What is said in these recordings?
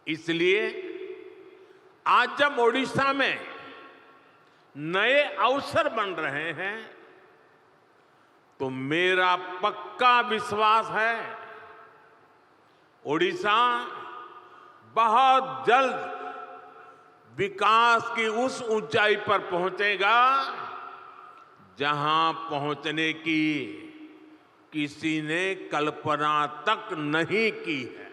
इसलिए आज जब ओडिशा में नए अवसर बन रहे हैं तो मेरा पक्का विश्वास है ओडिशा बहुत जल्द विकास की उस ऊंचाई पर पहुंचेगा जहां पहुंचने की किसी ने कल्पना तक नहीं की है।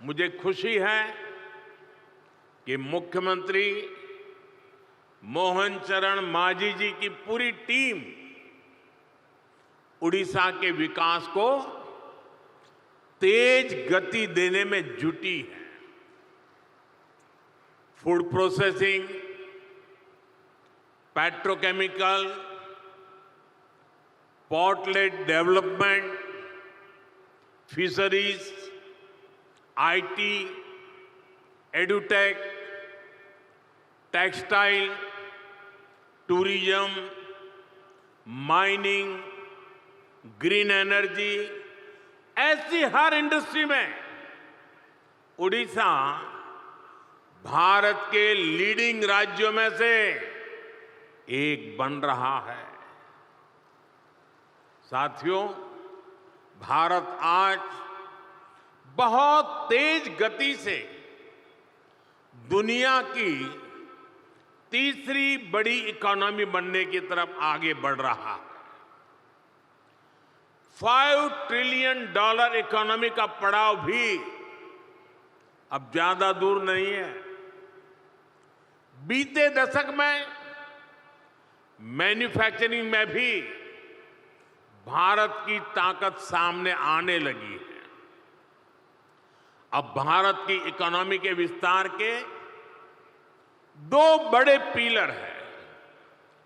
मुझे खुशी है कि मुख्यमंत्री मोहन चरण मांझी जी की पूरी टीम उड़ीसा के विकास को तेज गति देने में जुटी है। Food processing, petrochemical, port-lead development, fisheries, IT, edutech, textile, tourism, mining, green energy, ऐसी हर इंडस्ट्री में उड़ीसा भारत के लीडिंग राज्यों में से एक बन रहा है। साथियों, भारत आज बहुत तेज गति से दुनिया की तीसरी बड़ी इकोनॉमी बनने की तरफ आगे बढ़ रहा है। $5 ट्रिलियन इकोनॉमी का पड़ाव भी अब ज्यादा दूर नहीं है। बीते दशक में मैन्युफैक्चरिंग में भी भारत की ताकत सामने आने लगी है। अब भारत की इकोनॉमी के विस्तार के दो बड़े पिलर हैं।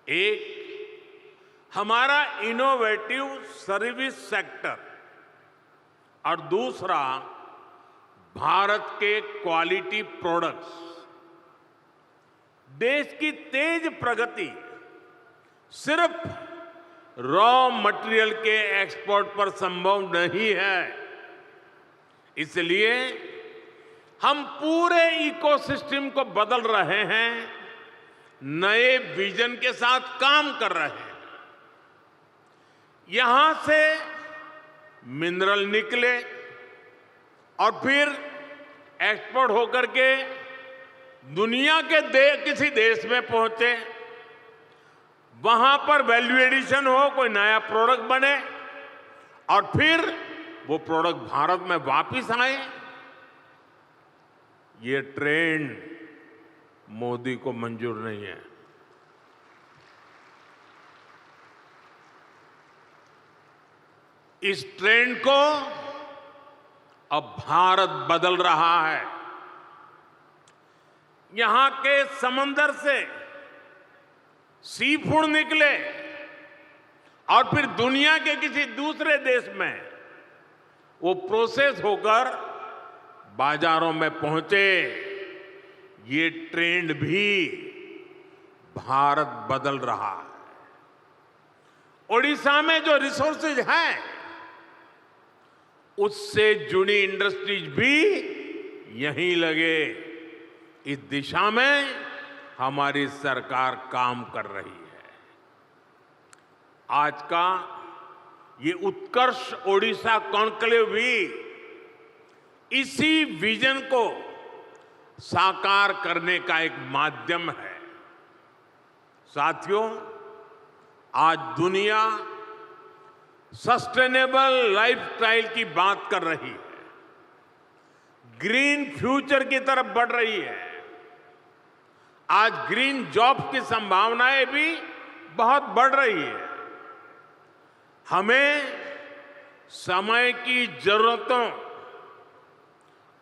एक हमारा इनोवेटिव सर्विस सेक्टर और दूसरा भारत के क्वालिटी प्रोडक्ट्स। देश की तेज प्रगति सिर्फ रॉ मटेरियल के एक्सपोर्ट पर संभव नहीं है। इसलिए हम पूरे इकोसिस्टम को बदल रहे हैं, नए विजन के साथ काम कर रहे हैं। यहां से मिनरल निकले और फिर एक्सपोर्ट होकर के दुनिया के किसी देश में पहुंचे, वहां पर वैल्यू एडिशन हो, कोई नया प्रोडक्ट बने और फिर वो प्रोडक्ट भारत में वापस आए। ये ट्रेंड मोदी को मंजूर नहीं है। इस ट्रेंड को अब भारत बदल रहा है। यहां के समंदर से सी फूड निकले और फिर दुनिया के किसी दूसरे देश में वो प्रोसेस होकर बाजारों में पहुंचे। ये ट्रेंड भी भारत बदल रहा है। ओडिशा में जो रिसोर्सेज हैं उससे जुड़ी इंडस्ट्रीज भी यहीं लगे। इस दिशा में हमारी सरकार काम कर रही है। आज का ये उत्कर्ष ओडिशा कॉन्क्लेव भी इसी विजन को साकार करने का एक माध्यम है। साथियों, आज दुनिया सस्टेनेबल लाइफस्टाइल की बात कर रही है, ग्रीन फ्यूचर की तरफ बढ़ रही है। आज ग्रीन जॉब की संभावनाएं भी बहुत बढ़ रही है। हमें समय की जरूरतों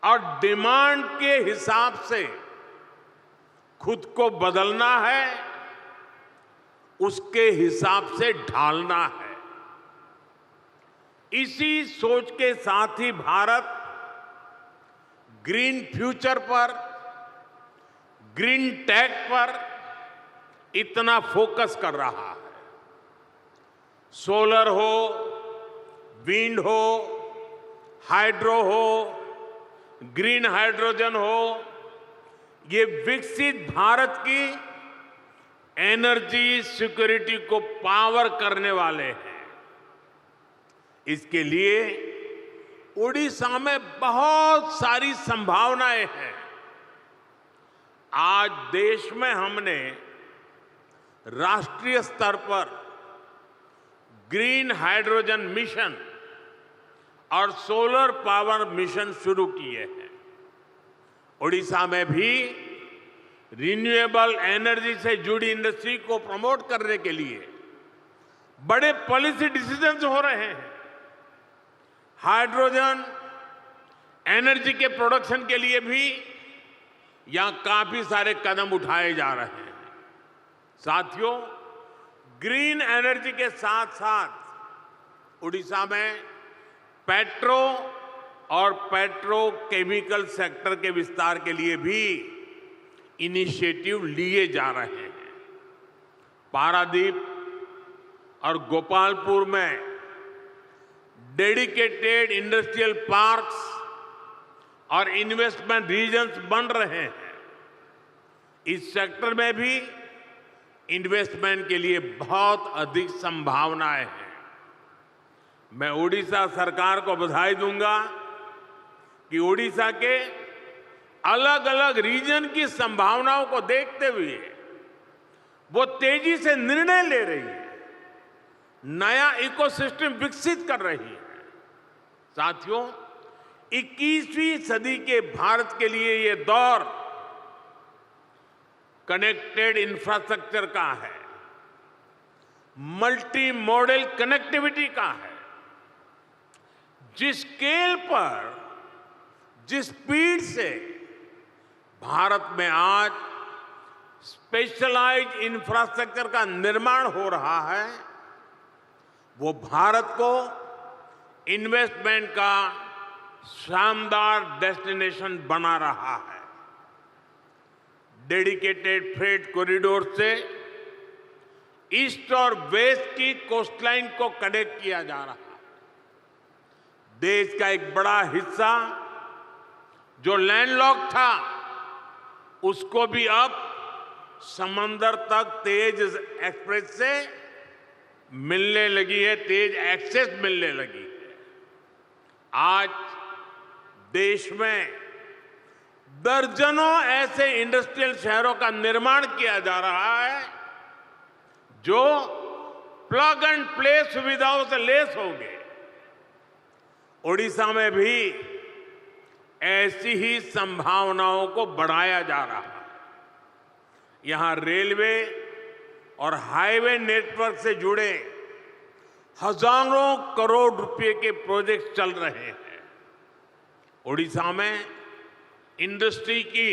और डिमांड के हिसाब से खुद को बदलना है, उसके हिसाब से ढालना है। इसी सोच के साथ ही भारत ग्रीन फ्यूचर पर, ग्रीन टेक पर इतना फोकस कर रहा है। सोलर हो, विंड हो, हाइड्रो हो, ग्रीन हाइड्रोजन हो, ये विकसित भारत की एनर्जी सिक्योरिटी को पावर करने वाले हैं। इसके लिए उड़ीसा में बहुत सारी संभावनाएं हैं। आज देश में हमने राष्ट्रीय स्तर पर ग्रीन हाइड्रोजन मिशन और सोलर पावर मिशन शुरू किए हैं। उड़ीसा में भी रिन्यूएबल एनर्जी से जुड़ी इंडस्ट्री को प्रमोट करने के लिए बड़े पॉलिसी डिसीजंस हो रहे हैं। हाइड्रोजन एनर्जी के प्रोडक्शन के लिए भी यहां काफी सारे कदम उठाए जा रहे हैं। साथियों, ग्रीन एनर्जी के साथ साथ उड़ीसा में पेट्रो और पेट्रोकेमिकल सेक्टर के विस्तार के लिए भी इनिशिएटिव लिए जा रहे हैं। पारादीप और गोपालपुर में डेडिकेटेड इंडस्ट्रियल पार्क्स और इन्वेस्टमेंट रीजन्स बन रहे हैं। इस सेक्टर में भी इन्वेस्टमेंट के लिए बहुत अधिक संभावनाएं हैं। मैं उड़ीसा सरकार को बधाई दूंगा कि उड़ीसा के अलग अलग रीजन की संभावनाओं को देखते हुए वो तेजी से निर्णय ले रही है, नया इकोसिस्टम विकसित कर रही है। साथियों, 21वीं सदी के भारत के लिए ये दौर कनेक्टेड इंफ्रास्ट्रक्चर का है, मल्टी मॉडल कनेक्टिविटी का है। जिस स्केल पर, जिस स्पीड से भारत में आज स्पेशलाइज्ड इंफ्रास्ट्रक्चर का निर्माण हो रहा है, वो भारत को इन्वेस्टमेंट का शानदार डेस्टिनेशन बना रहा है। डेडिकेटेड फ्रेट कॉरिडोर से ईस्ट और वेस्ट की कोस्टलाइन को कनेक्ट किया जा रहा है। देश का एक बड़ा हिस्सा जो लैंडलॉक था, उसको भी अब समंदर तक तेज एक्सप्रेस से मिलने लगी है, तेज एक्सेस मिलने लगी है। आज देश में दर्जनों ऐसे इंडस्ट्रियल शहरों का निर्माण किया जा रहा है जो प्लग एंड प्ले सुविधाओं से लैस होंगे। उड़ीसा में भी ऐसी ही संभावनाओं को बढ़ाया जा रहा है। यहां रेलवे और हाईवे नेटवर्क से जुड़े हजारों करोड़ रुपए के प्रोजेक्ट चल रहे हैं। उड़ीसा में इंडस्ट्री की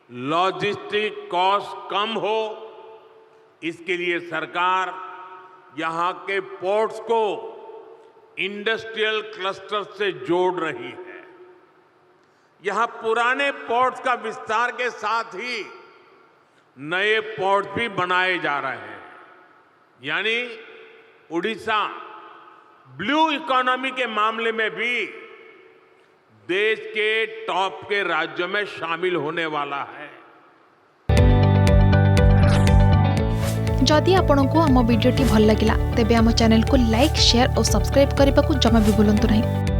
लॉजिस्टिक कॉस्ट कम हो, इसके लिए सरकार यहां के पोर्ट्स को इंडस्ट्रियल क्लस्टर से जोड़ रही है। यहां पुराने पोर्ट्स का विस्तार के साथ ही नए पोर्ट भी बनाए जा रहे हैं। यानी उड़ीसा ब्लू इकोनॉमी के मामले में भी देश के टॉप के राज्यों में शामिल होने वाला है। जदि आपंक आम भिडी भल लगा तेब आम चैनल को लाइक, शेयर और सब्सक्राइब करने को जमा भी भूलु नहीं।